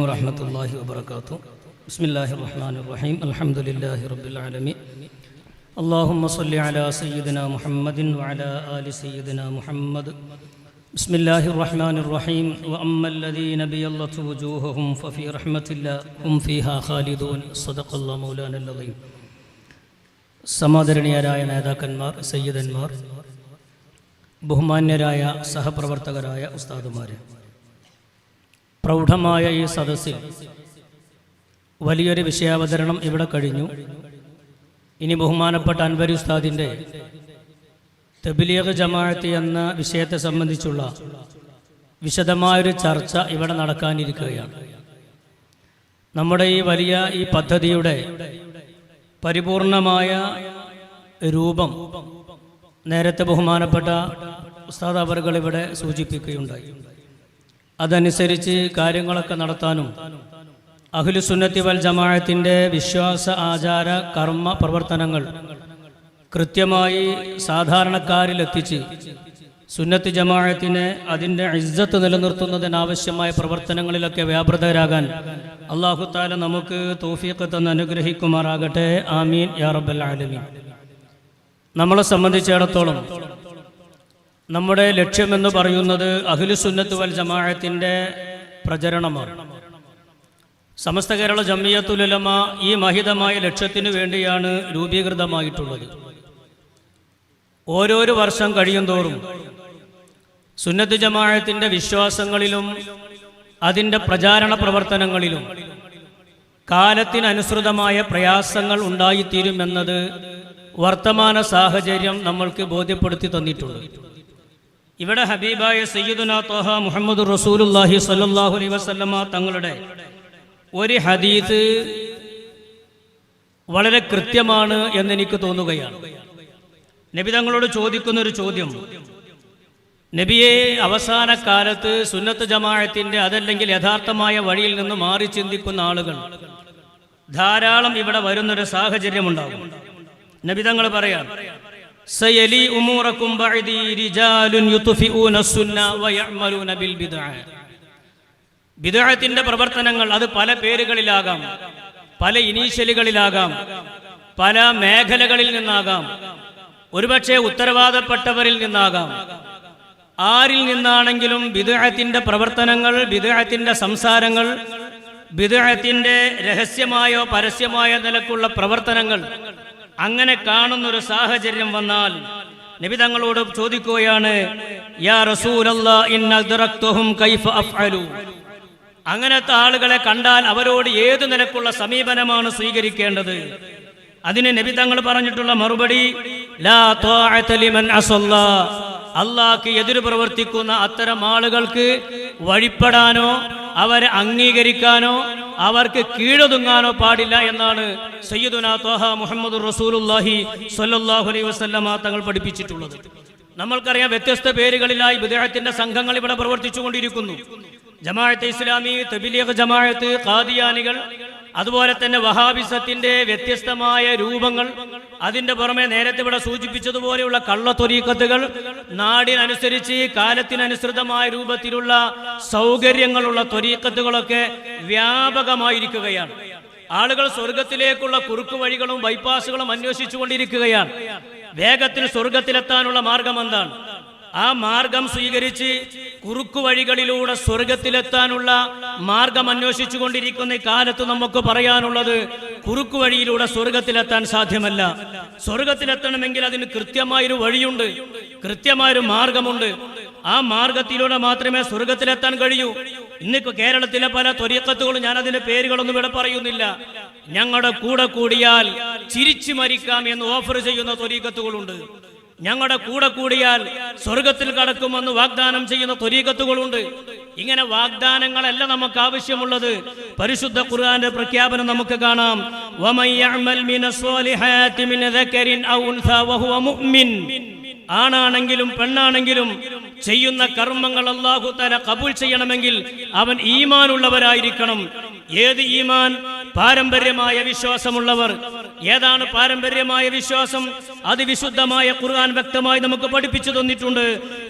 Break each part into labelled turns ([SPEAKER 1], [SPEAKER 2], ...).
[SPEAKER 1] ورحمة الله وبركاته. بسم الله الرحمن الرحيم. الحمد لله رب العالمين. اللهم صل على سيدنا محمد وعلى آل سيدنا محمد. بسم الله الرحمن الرحيم. وأما الذين بيضت وجوههم ففي رحمة الله هم فيها خالدون. صدق الله مولانا العظيم. സമാദരണീയരായ നേതാക്കന്മാർ, സയ്യിദന്മാർ, ബഹുമാന്യരായ സഹപ്രവർത്തകരായ ഉസ്താദുമാരെ, പ്രൗഢമായ ഈ സദസ്സിൽ വലിയൊരു വിഷയാവതരണം ഇവിടെ കഴിഞ്ഞു. ഇനി ബഹുമാനപ്പെട്ട അൻവരി ഉസ്താദിൻ്റെ തബ്ലീഗ് ജമാഅത്ത് എന്ന വിഷയത്തെ സംബന്ധിച്ചുള്ള വിശദമായൊരു ചർച്ച ഇവിടെ നടക്കാനിരിക്കുകയാണ്. നമ്മുടെ ഈ വലിയ ഈ പദ്ധതിയുടെ പരിപൂർണമായ രൂപം നേരത്തെ ബഹുമാനപ്പെട്ട ഉസ്താദ് അവർകൾ ഇവിടെ സൂചിപ്പിക്കുകയുണ്ടായി. അതനുസരിച്ച് കാര്യങ്ങളൊക്കെ നടത്താനും അഹ്ലുസുന്നത്തി വൽ ജമാഅത്തിൻ്റെ വിശ്വാസ ആചാര കർമ്മ പ്രവർത്തനങ്ങൾ കൃത്യമായി സാധാരണക്കാരിലെത്തിച്ച് സുന്നത്ത് ജമാഅത്തിനെ അതിൻ്റെ ഇസ്സത്ത് നിലനിർത്തുന്നതിനാവശ്യമായ പ്രവർത്തനങ്ങളിലൊക്കെ വ്യാപൃതരാകാൻ അല്ലാഹു തആല നമുക്ക് തൗഫീഖ് തന്ന് അനുഗ്രഹിക്കുമാറാകട്ടെ. ആമീൻ യാ റബ്ബൽ ആലമീൻ. നമ്മളെ സംബന്ധിച്ചിടത്തോളം നമ്മുടെ ലക്ഷ്യമെന്ന് പറയുന്നത് അഹ്ലുസുന്നത്ത് വൽ ജമാഅത്തിൻ്റെ പ്രചരണമാണ്. സമസ്ത കേരള ജംഇയ്യത്തുൽ ഉലമ ഈ മഹിതമായ ലക്ഷ്യത്തിനു വേണ്ടിയാണ് രൂപീകൃതമായിട്ടുള്ളത്. ഓരോരോ വർഷം കഴിയുന്തോറും സുന്നത്ത് ജമാഅത്തിൻ്റെ വിശ്വാസങ്ങളിലും അതിൻ്റെ പ്രചാരണ പ്രവർത്തനങ്ങളിലും കാലത്തിനനുസൃതമായ പ്രയാസങ്ങൾ ഉണ്ടായിത്തീരുമെന്നത് വർത്തമാന സാഹചര്യം നമ്മൾക്ക് ബോധ്യപ്പെടുത്തി തന്നിട്ടുണ്ട്. ഇവിടെ ഹബീബായ സയ്യിദുനാ ത്വാഹ മുഹമ്മദ് റസൂലുള്ളാഹി സ്വല്ലല്ലാഹു അലൈഹി വസല്ലമ തങ്ങളുടെ ഒരു ഹദീസ് വളരെ കൃത്യമാണ് എന്നെനിക്ക് തോന്നുകയാണ്. നബി തങ്ങളോട് ചോദിക്കുന്നൊരു ചോദ്യം, നബിയെ, അവസാന കാലത്ത് സുന്നത്ത് ജമാഅത്തിൻ്റെ അതല്ലെങ്കിൽ യഥാർത്ഥമായ വഴിയിൽ നിന്ന് മാറി ചിന്തിക്കുന്ന ആളുകൾ ധാരാളം ഇവിടെ വരുന്നൊരു സാഹചര്യമുണ്ടാകും. നബി തങ്ങൾ പറയാം, സയലി ഉമൂറകും ബഅദി റിജാലുൻ യുത്ഫിഊന സുന്ന വയഅമലൂന ബിൽ ബിദ്അ. ബിദ്അത്തിന്റെ പ്രവർത്തനങ്ങൾ അത് പല പേരുകളിലാകാം, പല ഇനീഷ്യലുകളിലാകാം, പല മേഖലകളിൽ നിന്നാകാം, ഒരുപക്ഷെ ഉത്തരവാദപ്പെട്ടവരിൽ നിന്നാകാം. ആരിൽ നിന്നാണെങ്കിലും ബിദ്അത്തിന്റെ പ്രവർത്തനങ്ങൾ, ബിദ്അത്തിന്റെ സംസാരങ്ങൾ, ബിദ്അത്തിന്റെ രഹസ്യമായോ പരസ്യമായോ നിലക്കുള്ള പ്രവർത്തനങ്ങൾ അങ്ങനെ കാണുന്നൊരു സാഹചര്യം വന്നാൽ നബി തങ്ങളോട് ചോദിക്കുകയാണ്, യാ റസൂലല്ലാഹ് ഇന്ന അദ്റക്തുഹും കൈഫ അഫ്അലു. അങ്ങനത്തെ ആളുകളെ കണ്ടാൽ അവരോട് ഏതു നിലക്കുള്ള സമീപനമാണ് സ്വീകരിക്കേണ്ടത്? അതിന് നബി തങ്ങൾ പറഞ്ഞിട്ടുള്ള മറുപടി, ലാ ത്വാഅത ലിമൻ അസല്ലാഹ്. അല്ലാഹ്ക്ക് എതിര് പ്രവർത്തിക്കുന്ന അത്തരം ആളുകൾക്ക് വഴിപ്പെടാനോ അവരെ അംഗീകരിക്കാനോ അവർക്ക് കീഴൊതുങ്ങാനോ പാടില്ല എന്നാണ് സയ്യിദുനാ ത്വാഹ മുഹമ്മദ് റസൂലുള്ളാഹി സ്വല്ലല്ലാഹു അലൈഹി വസല്ലമ തങ്ങൾ പഠിപ്പിച്ചിട്ടുള്ളത്. നമ്മൾക്കറിയാം, വ്യത്യസ്ത പേരുകളിലായി ബിദ്അത്തിന്റെ സംഘങ്ങൾ ഇവിടെ പ്രവർത്തിച്ചുകൊണ്ടിരിക്കുന്നു. ജമാഅത്തെ ഇസ്ലാമി, തബ്ലീഗ് ജമാഅത്ത്, ഖാദിയാനികൾ, അതുപോലെ തന്നെ വഹാബിസത്തിന്റെ വ്യത്യസ്തമായ രൂപങ്ങൾ, അതിന്റെ പുറമെ നേരത്തെ ഇവിടെ സൂചിപ്പിച്ചതുപോലെയുള്ള കള്ളത്വരീഖത്തുകൾ, നാടിനനുസരിച്ച് കാലത്തിനനുസൃതമായ രൂപത്തിലുള്ള സൗകര്യങ്ങളുള്ള ത്വരീഖത്തുകളൊക്കെ വ്യാപകമായിരിക്കുകയാണ്. ആളുകൾ സ്വർഗത്തിലേക്കുള്ള കുറുക്കു വഴികളും ബൈപ്പാസുകളും അന്വേഷിച്ചുകൊണ്ടിരിക്കുകയാണ്. വേഗത്തിൽ സ്വർഗത്തിലെത്താനുള്ള മാർഗം എന്താണ്? ആ മാർഗം സ്വീകരിച്ച് കുറുക്കു വഴികളിലൂടെ സ്വർഗത്തിലെത്താനുള്ള മാർഗം അന്വേഷിച്ചു കൊണ്ടിരിക്കുന്ന ഈ കാലത്ത് നമുക്ക് പറയാനുള്ളത്, കുറുക്കു വഴിയിലൂടെ സ്വർഗത്തിലെത്താൻ സാധ്യമല്ല. സ്വർഗത്തിലെത്തണമെങ്കിൽ അതിന് കൃത്യമായൊരു വഴിയുണ്ട്, കൃത്യമായൊരു മാർഗമുണ്ട്. ആ മാർഗത്തിലൂടെ മാത്രമേ സ്വർഗത്തിലെത്താൻ കഴിയൂ. ഇന്ന് കേരളത്തിലെ പല ത്വരീഖത്തുകളും, ഞാൻ അതിന്റെ പേരുകളൊന്നും ഇവിടെ പറയുന്നില്ല, ഞങ്ങളുടെ കൂടെ കൂടിയാൽ ചിരിച്ചു മരിക്കാം എന്ന് ഓഫർ ചെയ്യുന്ന ത്വരീഖത്തുകളുണ്ട്. ഞങ്ങളുടെ കൂടെ കൂടിയാൽ സ്വർഗത്തിൽ കടക്കുമെന്ന് വാഗ്ദാനം ചെയ്യുന്ന ത്വരീഖത്തുകളുണ്ട്. ഇങ്ങനെ വാഗ്ദാനങ്ങളല്ല നമുക്ക് ആവശ്യമുള്ളത്. പരിശുദ്ധ ഖുർആന്റെ പ്രഖ്യാപനം നമുക്ക് കാണാം, വമൻ യഅമൽ മിനസ്സാലിഹാതി മിൻ ദക്കരിൻ ഔ ഉൻസാ വഹുവ മുഅ്മിൻ. ആണാണെങ്കിലും പെണ്ണാണെങ്കിലും ചെയ്യുന്ന കർമ്മങ്ങൾ അല്ലാഹു തആല ഖബൂൽ ചെയ്യണമെങ്കിൽ അവൻ ഈമാനുള്ളവരായിരിക്കണം. ഏത് ഈമാൻ? പാരമ്പര്യമായ വിശ്വാസമുള്ളവർ. ഏതാണ് പാരമ്പര്യമായ വിശ്വാസം? അത് വിശുദ്ധമായ ഖുർആൻ വ്യക്തമായി നമുക്ക് പഠിപ്പിച്ചു തന്നിട്ടുണ്ട്.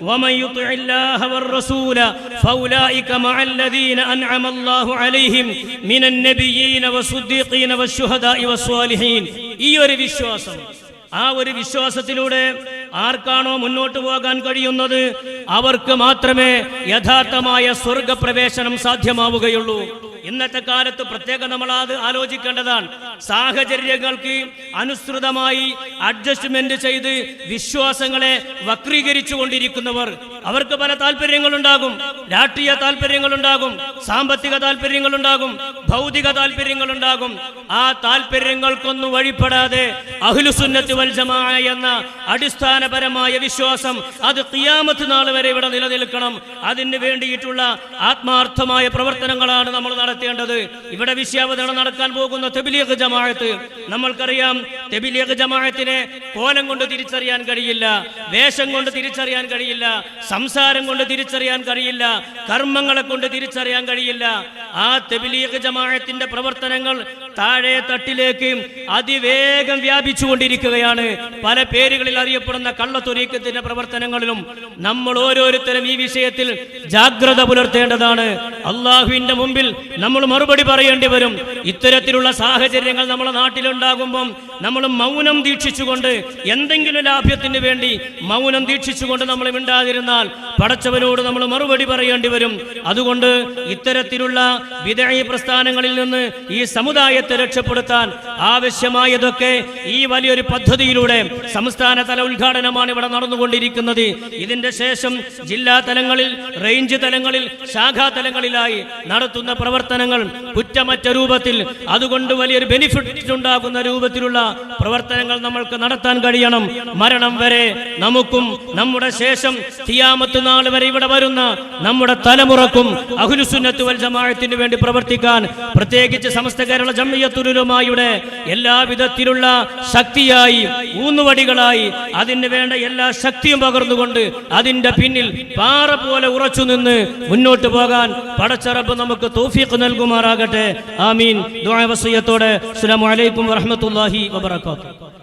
[SPEAKER 1] വമൻ യുതിഇല്ലാഹ വർ-റസൂല ഫൗലൈക മഅല്ലദീന അൻഅമല്ലാഹു അലൈഹിം മിനൻ നബിയ്യീന വസ്സുദ്ദീഖീന വശുഹദാഇ വസ്സാലിഹീൻ. ഈ ഒരു വിശ്വാസം, ആ ഒരു വിശ്വാസത്തിലൂടെ ആർക്കാണോ മുന്നോട്ട് പോകാൻ കഴിയുന്നത് അവർക്ക് മാത്രമേ യഥാർത്ഥമായ സ്വർഗപ്രവേശനം സാധ്യമാവുകയുള്ളൂ. ഇന്നത്തെ കാലത്ത് പ്രത്യേകം നമ്മൾ അത് ആലോചിക്കേണ്ടതാണ്. സാഹചര്യങ്ങൾക്ക് അനുസൃതമായി അഡ്ജസ്റ്റ്മെന്റ് ചെയ്ത് വിശ്വാസങ്ങളെ വക്രീകരിച്ചു കൊണ്ടിരിക്കുന്നവർ, അവർക്ക് പല താല്പര്യങ്ങളുണ്ടാകും. രാഷ്ട്രീയ താല്പര്യങ്ങളുണ്ടാകും, സാമ്പത്തിക താല്പര്യങ്ങളുണ്ടാകും, ഭൗതിക താല്പര്യങ്ങളുണ്ടാകും. ആ താല്പര്യങ്ങൾക്കൊന്നും വഴിപ്പെടാതെ അഹ്ലുസുന്നത്ത് വൽ ജമാഅ എന്ന അടിസ്ഥാനപരമായ വിശ്വാസം അത് ഖിയാമത്ത് നാൾ വരെ ഇവിടെ നിലനിൽക്കണം. അതിന് വേണ്ടിയിട്ടുള്ള ആത്മാർത്ഥമായ പ്രവർത്തനങ്ങളാണ് നമ്മൾ നടത്തേണ്ടത്. ഇവിടെ വിശ്വാവതരണം നടക്കാൻ പോകുന്ന തബ്ലീഗ് ജമാഅത്ത്, നമ്മൾക്കറിയാം തബ്ലീഗ് ജമാഅത്തിനെ കോലം കൊണ്ട് തിരിച്ചറിയാൻ കഴിയില്ല, വേഷം കൊണ്ട് തിരിച്ചറിയാൻ കഴിയില്ല, സംസാരം കൊണ്ട് തിരിച്ചറിയാൻ കഴിയില്ല, കർമ്മങ്ങളെ കൊണ്ട് തിരിച്ചറിയാൻ കഴിയില്ല. ആ തബ്ലീഗ് ജമാഅത്തിന്റെ പ്രവർത്തനങ്ങൾ താഴെ തട്ടിലേക്ക് അതിവേഗം വ്യാപിച്ചുകൊണ്ടിരിക്കുകയാണ്. പല പേരുകളിൽ അറിയപ്പെടുന്ന കള്ളത്തൊരീക്കത്തിന്റെ പ്രവർത്തനങ്ങളിലും നമ്മൾ ഓരോരുത്തരും ഈ വിഷയത്തിൽ ജാഗ്രത പുലർത്തേണ്ടതാണ്. അള്ളാഹുവിന്റെ മുമ്പിൽ നമ്മൾ മറുപടി പറയേണ്ടി വരും. ഇത്തരത്തിലുള്ള സാഹചര്യങ്ങൾ നമ്മുടെ നാട്ടിലുണ്ടാകുമ്പം നമ്മൾ മൗനം ദീക്ഷിച്ചുകൊണ്ട്, എന്തെങ്കിലും ലാഭ്യത്തിന് വേണ്ടി മൗനം ദീക്ഷിച്ചുകൊണ്ട് നമ്മൾ മിണ്ടാതിരുന്നാൽ പടച്ചവനോട് നമ്മൾ മറുപടി പറയേണ്ടി വരും. അതുകൊണ്ട് ഇത്തരത്തിലുള്ള ബിദ്അഈ പ്രസ്ഥാനങ്ങളിൽ നിന്ന് ഈ സമുദായത്തെ രക്ഷപ്പെടുത്താൻ ആവശ്യമായതൊക്കെ ഈ വലിയൊരു പദ്ധതിയിലൂടെ സംസ്ഥാനതല ഉദ്ഘാടനമാണ് ഇവിടെ നടന്നുകൊണ്ടിരിക്കുന്നത്. ഇതിന്റെ ശേഷം ജില്ലാ തലങ്ങളിൽ, റേഞ്ച് തലങ്ങളിൽ, ശാഖാതലങ്ങളിലായി നടത്തുന്ന പ്രവർത്തനങ്ങൾ കുറ്റമറ്റ രൂപത്തിൽ, അതുകൊണ്ട് വലിയൊരു ബെനിഫിറ്റ് ഉണ്ടാകുന്ന രൂപത്തിലുള്ള പ്രവർത്തനങ്ങൾ നമ്മൾക്ക് നടത്താൻ കഴിയണം. മരണം വരെ നമുക്കും നമ്മുടെ ശേഷം ഖിയാമത്ത് നാൾ വരെ ഇവിടെ വരുന്ന നമ്മുടെ തലമുറക്കും അഹ്ലുസുന്നത്ത് വൽ ജമാഅത്തിന് വേണ്ടി പ്രവർത്തിക്കാൻ, പ്രത്യേകിച്ച് സമസ്ത കേരള ജംഇയ്യത്തുൽ ഉലമായുടെ എല്ലാവിധത്തിലുള്ള ശക്തിയായി, ഊന്നുവടികളായി അതിന് വേണ്ട എല്ലാ ശക്തിയും പകർന്നുകൊണ്ട് അതിന്റെ പിന്നിൽ പാറ പോലെ ഉറച്ചു നിന്ന് മുന്നോട്ട് പോകാൻ പടച്ച റബ്ബ് നമുക്ക് തൗഫീഖ് നൽകുമാറാകട്ടെ. ആമീൻ. ദുആ വസിയത്തോടെ അസ്സലാമു അലൈക്കും വറഹ്മത്തുള്ളാഹി വബറകാതുഹു.